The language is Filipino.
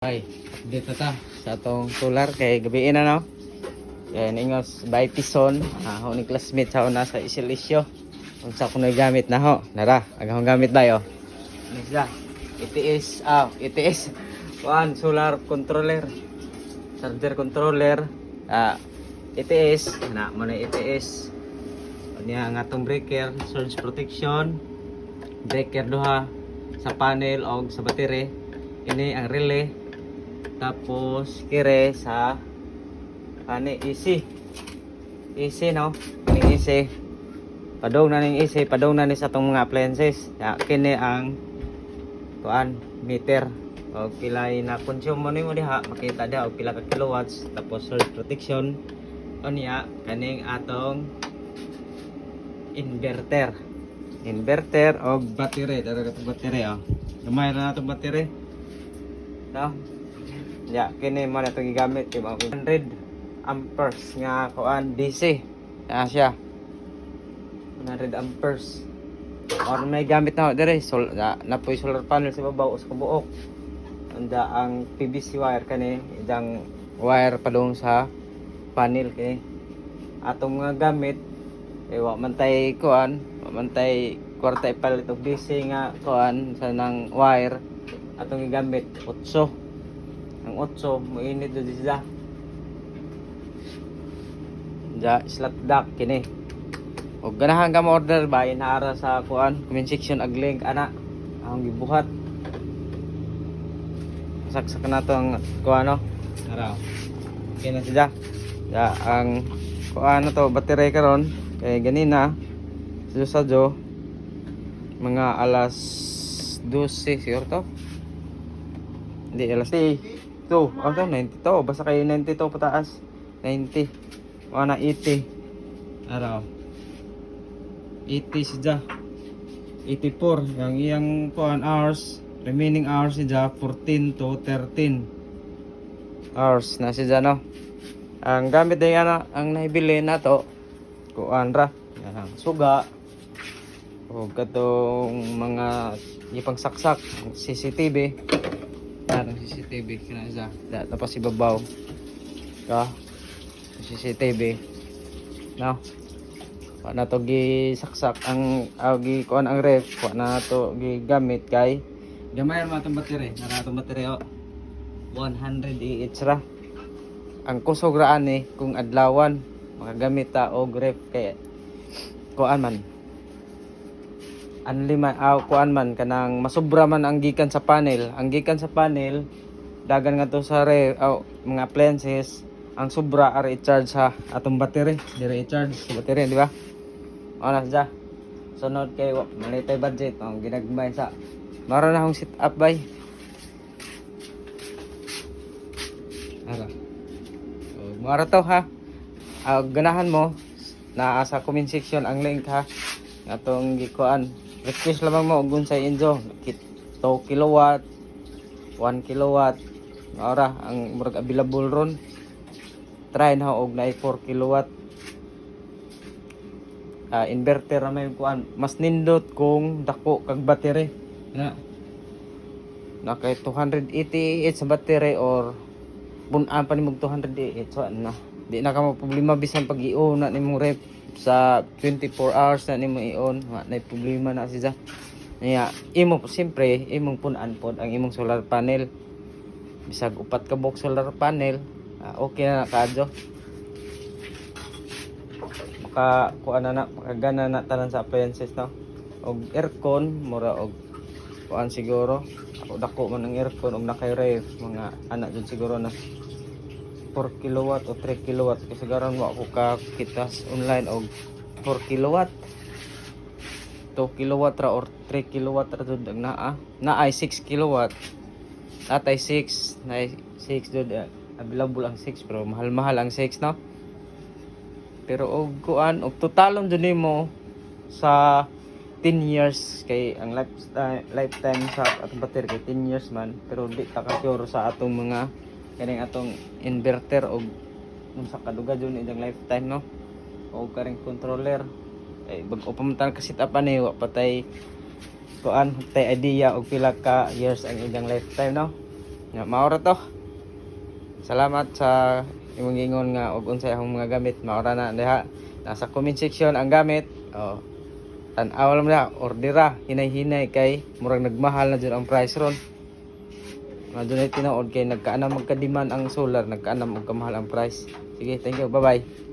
Ay, dito ta sa atong solar kay gabi na no. Kaya ningos by Tison, ho ni classmate sa una sa isilisyo. Unsa ko na gamit na ho. Nara, agahong gamit ba yo? Ano siya? ETS. One solar controller. Charger controller. ETS, na mo na ETS. Niya ang atong breaker, surge protection. Breaker duha sa panel o sa battery. Ini ang relay. Tapos kire sa AC no, ini AC padong na ning AC, padong na ni sa atong mga appliances ya. Kini ang kuan meter o pilay na consume mo nimo diha, makita diha og pila ka kilowatts. Tapos surge protection o niya kaning atong inverter o battery. Dara ka battery o gamay ra natong battery no. Ya, kini mo na ito gigamit kay 100 amperes nga kuan DC. Na siya. 100 amperes. Or may gamit na dire na poy solar panel sa babaw sa kabuok. Anda ang PVC wire kani, idang wire padung sa panel kini. Atong mga gamit wa man tay kuan, wa man tay kwarta ipalit og DC nga kuan sa nang wire. Atong gigamit 8. Ang 8 mainit do siya. Slot duct kini. Og ganahan ka mo order ba inaara sa kuan comment section ag link ana ang gibuhat. Saksak na to ang kuan no. Ara. Okay na siya. Ya ang kuan to battery karon kay ganina sadyo mga alas 12 siguro to. Hindi alas 2, okay, 92. Basta kayo 92 pataas. 90. O na 80. Araw. 80 siya. 84. Yung iyang kuan hours. Remaining hours siya 14 to 13 hours na siya no. Ang gamit din ana ang naibili na to. Kuan ra. Suga. O katong mga ipang saksak CCTV. Ang CCTV kina isa tapos ibabaw ka CCTV no. Wa na to gisaksak ang gi kuan ang ref, wa na to gigamit kay gamay ra matong battery. Nara atong battery o 100 Ah ra ang kusog ra ani kung adlawan makagamit ta og ref kay kuan man unlimited kuan man kanang masubra man ang gikan sa panel. Ang gikan sa panel dagan nga to sa mga appliances. Ang sobra ara i-charge sa atong battery, dire i-charge sa battery di ba? Ana siya. Sunod kay malitay budget ang ginagmay sa mara na akong set up bay. Ara. Mara to ha. Ganahan mo na sa comment section ang link ha. Atong gikuan request lamang mo og unsay injo 2 kilowatt 1 kilowatt ora ang murag available ron. Try na og na 4 kilowatt inverter na may kuan mas nindot kung dako kag battery na kay 288 sa battery or punan pa nimog 288 so na di na ka mo problema bisan pag i-on na nimong rep sa 24 hours na nimo i-on, na problema na siya. Niya, siyempre imong punan pod ang imong solar panel. Bisag upat ka box solar panel, okay na kadyo. Kuan na makagana na tanan sa appliances no. Og aircon mura og kuan siguro. Ako dako man ang aircon og nakay ref mga anak jud siguro na 4 kilowatt o 3 kilowatt kasi garan mo ako kakitas online og 4 kilowatt 2 kilowatt ra or 3 kilowatt ra jud na ay 6 kilowatt atay 6 na 6 jud available ang 6 pero mahal ang 6 no. Pero og kuan og totalon jud nimo sa 10 years kay ang lifetime sa atong battery kay 10 years man pero di ta ka sure sa atong mga kaning atong inverter og unsa kaduga jud iyang lifetime no. Og karing controller ay bag-o pa man ka set up ani wa patay kuan tay idea og pila ka years ang iyang lifetime no. Ya, maora to. Salamat sa imong gingon nga og unsay akong mga gamit. Maora na diha. Nasa comment section ang gamit. Oh. Tan-aw lang na ordera, hinay-hinay kay murag nagmahal na jud ang price ron. Madunay tinuod kay nagkaanam magka-demand ang solar, nagkaanam og kamahal ang price. Sige, thank you. Bye-bye.